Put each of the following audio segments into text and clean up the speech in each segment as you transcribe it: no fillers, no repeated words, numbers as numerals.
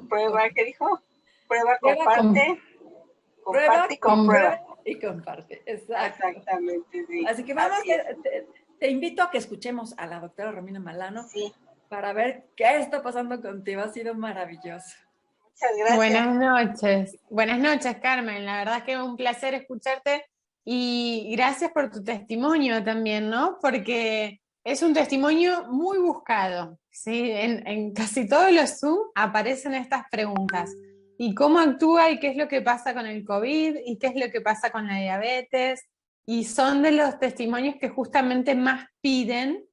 prueba, ¿qué dijo? Prueba, Prueba, comparte, comparte y comprueba. Y comparte, exacto. Exactamente, sí. Así que vamos, te invito a que escuchemos a la doctora Romina Malano, sí, para ver qué está pasando contigo. Ha sido maravilloso. Muchas gracias. Buenas noches. Buenas noches, Carmen. La verdad que es un placer escucharte y gracias por tu testimonio también, ¿no? Porque es un testimonio muy buscado, ¿sí? En casi todos los Zoom aparecen estas preguntas. ¿Y cómo actúa y qué es lo que pasa con el COVID y qué es lo que pasa con la diabetes? Y son de los testimonios que justamente más piden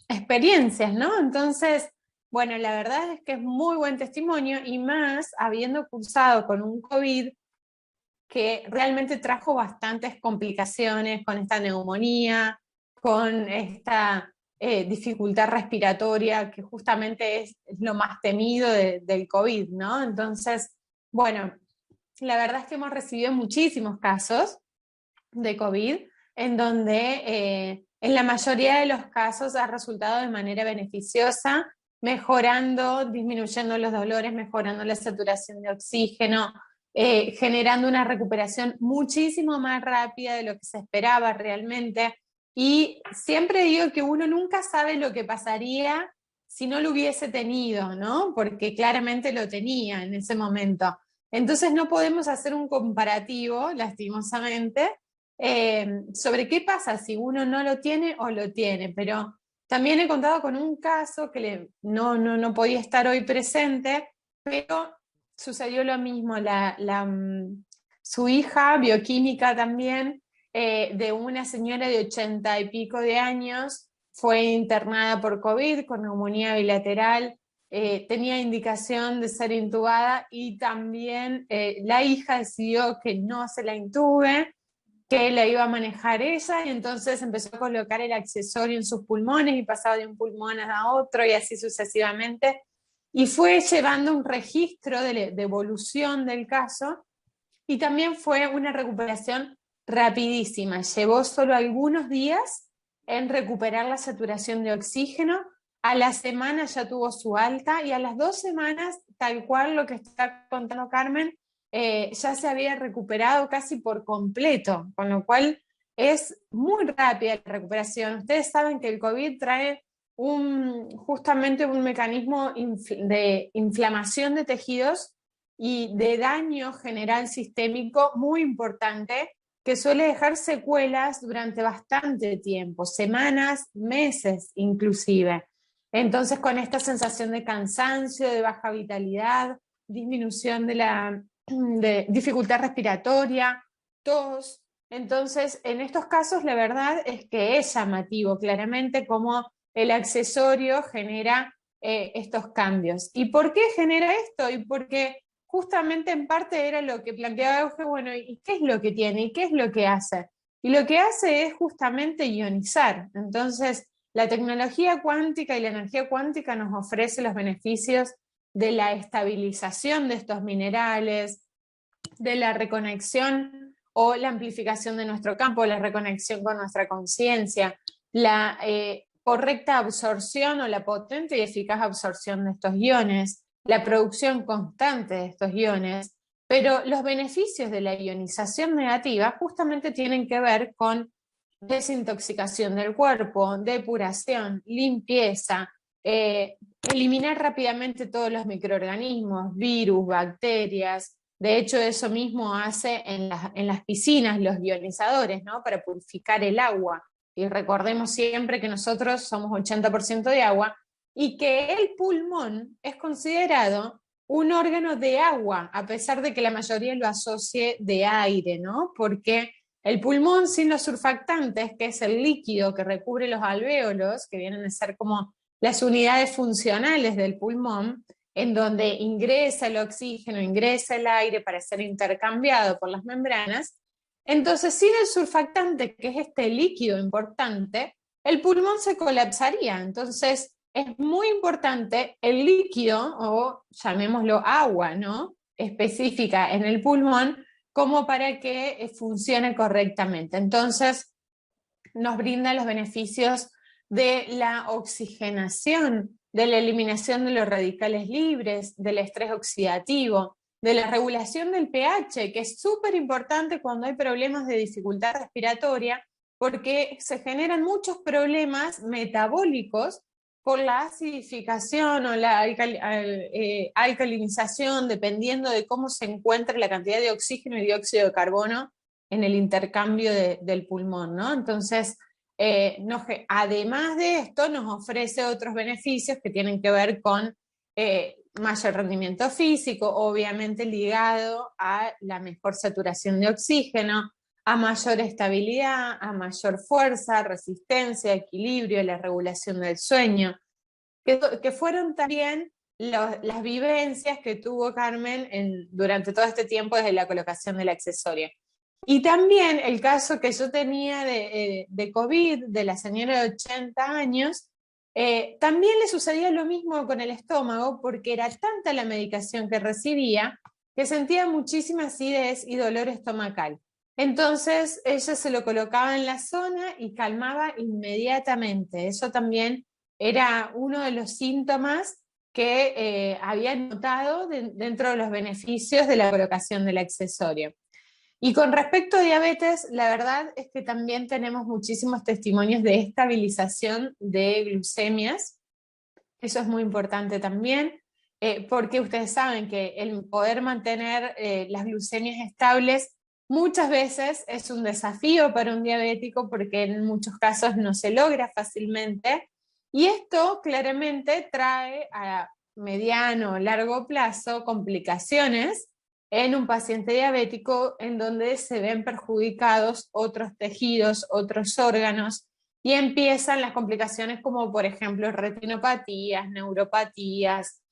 experiencias, ¿no? Entonces, bueno, la verdad es que es muy buen testimonio y más habiendo cursado con un COVID que realmente trajo bastantes complicaciones con esta neumonía, con esta dificultad respiratoria, que justamente es lo más temido del COVID, ¿no? Entonces, bueno, la verdad es que hemos recibido muchísimos casos de COVID en donde en la mayoría de los casos ha resultado de manera beneficiosa, mejorando, disminuyendo los dolores, mejorando la saturación de oxígeno, generando una recuperación muchísimo más rápida de lo que se esperaba realmente. Y siempre digo que uno nunca sabe lo que pasaría si no lo hubiese tenido, ¿no? Porque claramente lo tenía en ese momento. Entonces no podemos hacer un comparativo, lastimosamente, sobre qué pasa si uno no lo tiene o lo tiene, pero también he contado con un caso que no podía estar hoy presente, pero sucedió lo mismo, su hija, bioquímica también, de una señora de 80 y pico de años, fue internada por COVID con neumonía bilateral, tenía indicación de ser intubada y también la hija decidió que no se la intube, que la iba a manejar ella, y entonces empezó a colocar el accesorio en sus pulmones y pasaba de un pulmón a otro y así sucesivamente, y fue llevando un registro de evolución del caso, y también fue una recuperación rapidísima, llevó solo algunos días en recuperar la saturación de oxígeno, a la semana ya tuvo su alta y a las 2 semanas, tal cual lo que está contando Carmen, ya se había recuperado casi por completo, con lo cual es muy rápida la recuperación. Ustedes saben que el COVID trae justamente un mecanismo de inflamación de tejidos y de daño general sistémico muy importante, que suele dejar secuelas durante bastante tiempo, semanas, meses inclusive. Entonces, con esta sensación de cansancio, de baja vitalidad, disminución de dificultad respiratoria, tos. Entonces, en estos casos, la verdad es que es llamativo claramente cómo el accesorio genera estos cambios. ¿Y por qué genera esto? Y porque justamente en parte era lo que planteaba Euge, bueno, ¿y qué es lo que tiene? ¿Y qué es lo que hace? Y lo que hace es justamente ionizar. Entonces, la tecnología cuántica y la energía cuántica nos ofrece los beneficios de la estabilización de estos minerales, de la reconexión o la amplificación de nuestro campo, la reconexión con nuestra conciencia, la correcta absorción o la potente y eficaz absorción de estos iones, la producción constante de estos iones, pero los beneficios de la ionización negativa justamente tienen que ver con desintoxicación del cuerpo, depuración, limpieza, eliminar rápidamente todos los microorganismos, virus, bacterias. De hecho, eso mismo hace en las piscinas los ionizadores, ¿no? Para purificar el agua. Y recordemos siempre que nosotros somos 80% de agua y que el pulmón es considerado un órgano de agua, a pesar de que la mayoría lo asocie de aire, ¿no? Porque el pulmón sin los surfactantes, que es el líquido que recubre los alvéolos, que vienen a ser como las unidades funcionales del pulmón, en donde ingresa el oxígeno, ingresa el aire para ser intercambiado por las membranas. Entonces, sin el surfactante, que es este líquido importante, el pulmón se colapsaría. Entonces, es muy importante el líquido, o llamémoslo agua, ¿no? Específica en el pulmón, como para que funcione correctamente. Entonces, nos brinda los beneficios de la oxigenación de la eliminación de los radicales libres, del estrés oxidativo, de la regulación del pH, que es súper importante cuando hay problemas de dificultad respiratoria, porque se generan muchos problemas metabólicos por la acidificación o la alcalinización, dependiendo de cómo se encuentra la cantidad de oxígeno y dióxido de carbono en el intercambio del pulmón, ¿no? Entonces, además de esto, nos ofrece otros beneficios que tienen que ver con mayor rendimiento físico, obviamente ligado a la mejor saturación de oxígeno, a mayor estabilidad, a mayor fuerza, resistencia, equilibrio, la regulación del sueño, que fueron también las vivencias que tuvo Carmen durante todo este tiempo desde la colocación del accesorio. Y también el caso que yo tenía de COVID, de la señora de 80 años, también le sucedía lo mismo con el estómago, porque era tanta la medicación que recibía que sentía muchísima acidez y dolor estomacal. Entonces ella se lo colocaba en la zona y calmaba inmediatamente. Eso también era uno de los síntomas que había notado dentro de los beneficios de la colocación del accesorio. Y con respecto a diabetes, la verdad es que también tenemos muchísimos testimonios de estabilización de glucemias. Eso es muy importante también, porque ustedes saben que el poder mantener las glucemias estables muchas veces es un desafío para un diabético, porque en muchos casos no se logra fácilmente. Y esto claramente trae a mediano o largo plazo complicaciones en un paciente diabético, en donde se ven perjudicados otros tejidos, otros órganos, y empiezan las complicaciones como por ejemplo retinopatías, neuropatías,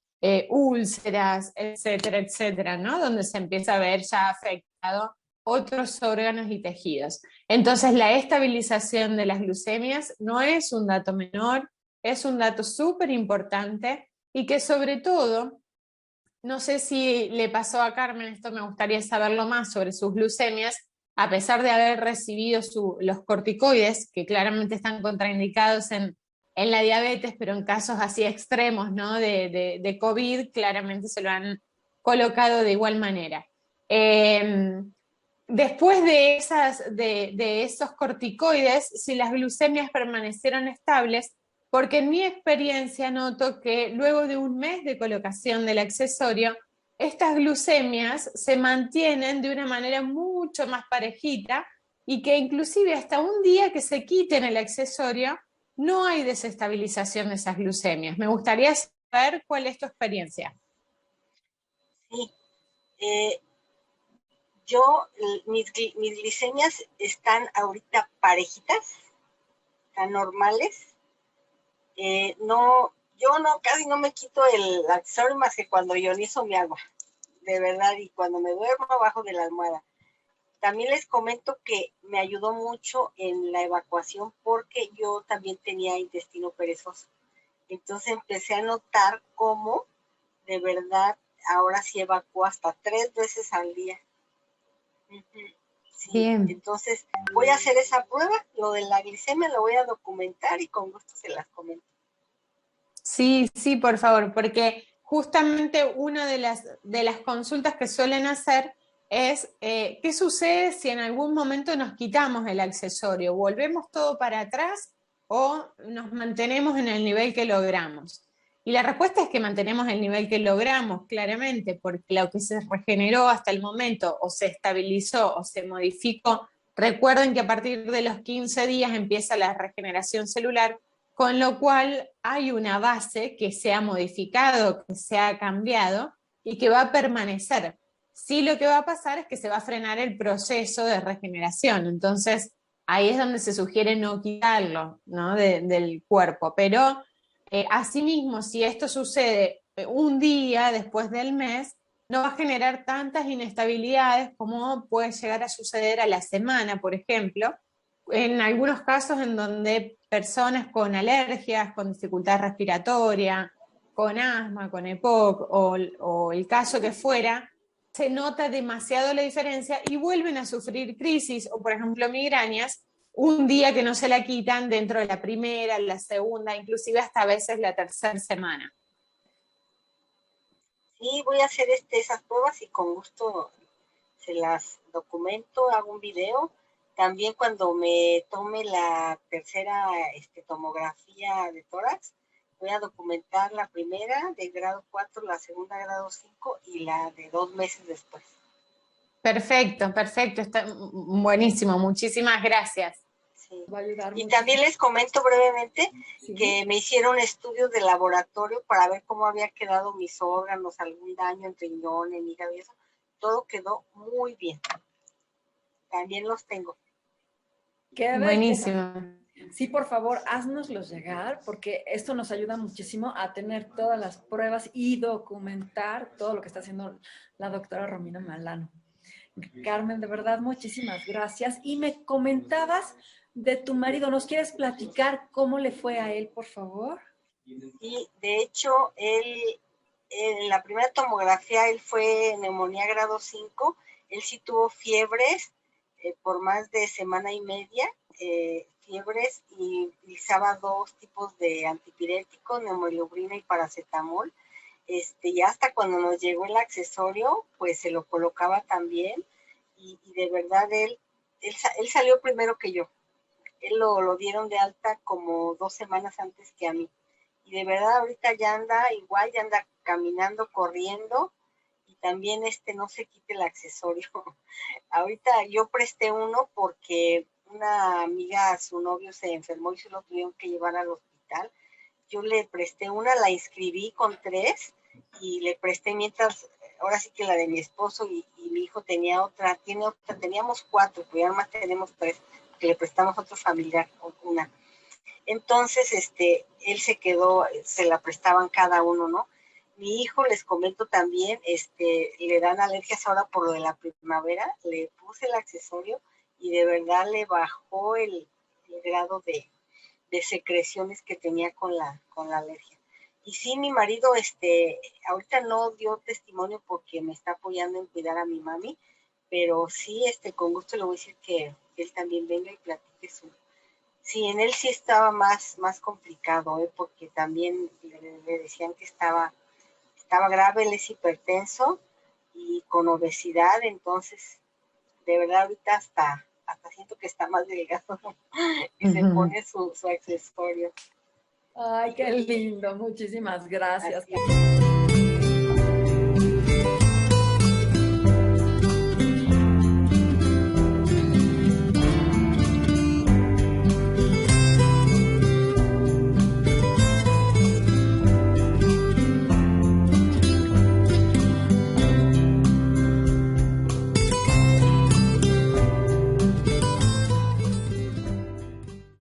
úlceras, etcétera, etcétera, ¿no? Donde se empieza a ver ya afectado otros órganos y tejidos. Entonces la estabilización de las glucemias no es un dato menor, es un dato súper importante, y que sobre todo, no sé si le pasó a Carmen, esto me gustaría saberlo más sobre sus glucemias, a pesar de haber recibido los corticoides, que claramente están contraindicados en la diabetes, pero en casos así extremos, ¿no? de COVID, claramente se lo han colocado de igual manera. Después de esos corticoides, si las glucemias permanecieron estables, porque en mi experiencia noto que luego de un mes de colocación del accesorio, estas glucemias se mantienen de una manera mucho más parejita, y que inclusive hasta un día que se quiten el accesorio, no hay desestabilización de esas glucemias. Me gustaría saber cuál es tu experiencia. Sí, mis glicemias están ahorita parejitas, están normales. Casi no me quito el accesorio más que cuando ionizo mi agua, de verdad, y cuando me duermo abajo de la almohada. También les comento que me ayudó mucho en la evacuación, porque yo también tenía intestino perezoso. Entonces empecé a notar cómo de verdad ahora sí evacúo hasta 3 veces al día. Sí, Bien. Entonces voy a hacer esa prueba, lo de la glicemia lo voy a documentar y con gusto se las comento. Sí, sí, por favor, porque justamente una de las consultas que suelen hacer es ¿qué sucede si en algún momento nos quitamos el accesorio? ¿Volvemos todo para atrás o nos mantenemos en el nivel que logramos? Y la respuesta es que mantenemos el nivel que logramos, claramente, porque lo que se regeneró hasta el momento o se estabilizó o se modificó. Recuerden que a partir de los 15 días empieza la regeneración celular, con lo cual hay una base que se ha modificado, que se ha cambiado y que va a permanecer. Sí, lo que va a pasar es que se va a frenar el proceso de regeneración. Entonces, ahí es donde se sugiere no quitarlo, ¿no? del cuerpo. Pero, asimismo, si esto sucede un día después del mes, no va a generar tantas inestabilidades como puede llegar a suceder a la semana, por ejemplo, en algunos casos en donde personas con alergias, con dificultad respiratoria, con asma, con EPOC o el caso que fuera, se nota demasiado la diferencia y vuelven a sufrir crisis o, por ejemplo, migrañas, un día que no se la quitan dentro de la primera, la segunda, inclusive hasta a veces la tercera semana. Sí, voy a hacer esas pruebas y con gusto se las documento, hago un video. También cuando me tome la tercera tomografía de tórax, voy a documentar la primera de grado 4, la segunda grado 5 y la de 2 meses después. Perfecto, perfecto, está buenísimo, muchísimas gracias. Sí. Va a ayudar Y mucho. también les comento brevemente Sí. que me hicieron estudios de laboratorio para ver cómo había quedado mis órganos, algún daño en riñón, en hígado y eso. Todo quedó muy bien. También los tengo. Qué belleza. Buenísimo. Sí, por favor, haznoslos llegar, porque esto nos ayuda muchísimo a tener todas las pruebas y documentar todo lo que está haciendo la doctora Romina Malano. Carmen, de verdad, muchísimas gracias. Y me comentabas de tu marido, ¿nos quieres platicar cómo le fue a él, por favor? Y de hecho, él, en la primera tomografía, él fue neumonía grado 5. Él sí tuvo fiebres por más de semana y media, fiebres, y utilizaba 2 tipos de antipiréticos, neumoleubrina y paracetamol. Y hasta cuando nos llegó el accesorio, pues se lo colocaba también. Y de verdad, él salió primero que yo. Él lo dieron de alta como 2 semanas antes que a mí. Y de verdad ahorita ya anda igual, ya anda caminando, corriendo, y también no se quite el accesorio. Ahorita yo presté uno porque una amiga, su novio se enfermó y se lo tuvieron que llevar al hospital. Yo le presté una, la inscribí con 3 y le presté mientras, ahora sí que la de mi esposo y mi hijo tenía otra, teníamos 4, pero ya más tenemos 3, que le prestamos a otro familiar, una. Entonces, él se quedó, se la prestaban cada uno, ¿no? Mi hijo, les comento también, le dan alergias ahora por lo de la primavera, le puse el accesorio y de verdad le bajó el grado de secreciones que tenía con la alergia. Y sí, mi marido, ahorita no dio testimonio porque me está apoyando en cuidar a mi mami, pero sí, con gusto le voy a decir que él también venga y platique su. Sí, en él sí estaba más complicado, porque también le decían que estaba grave, él es hipertenso y con obesidad, entonces, de verdad ahorita hasta siento que está más delgado y se pone su accesorio. Ay, qué lindo, muchísimas gracias. Así.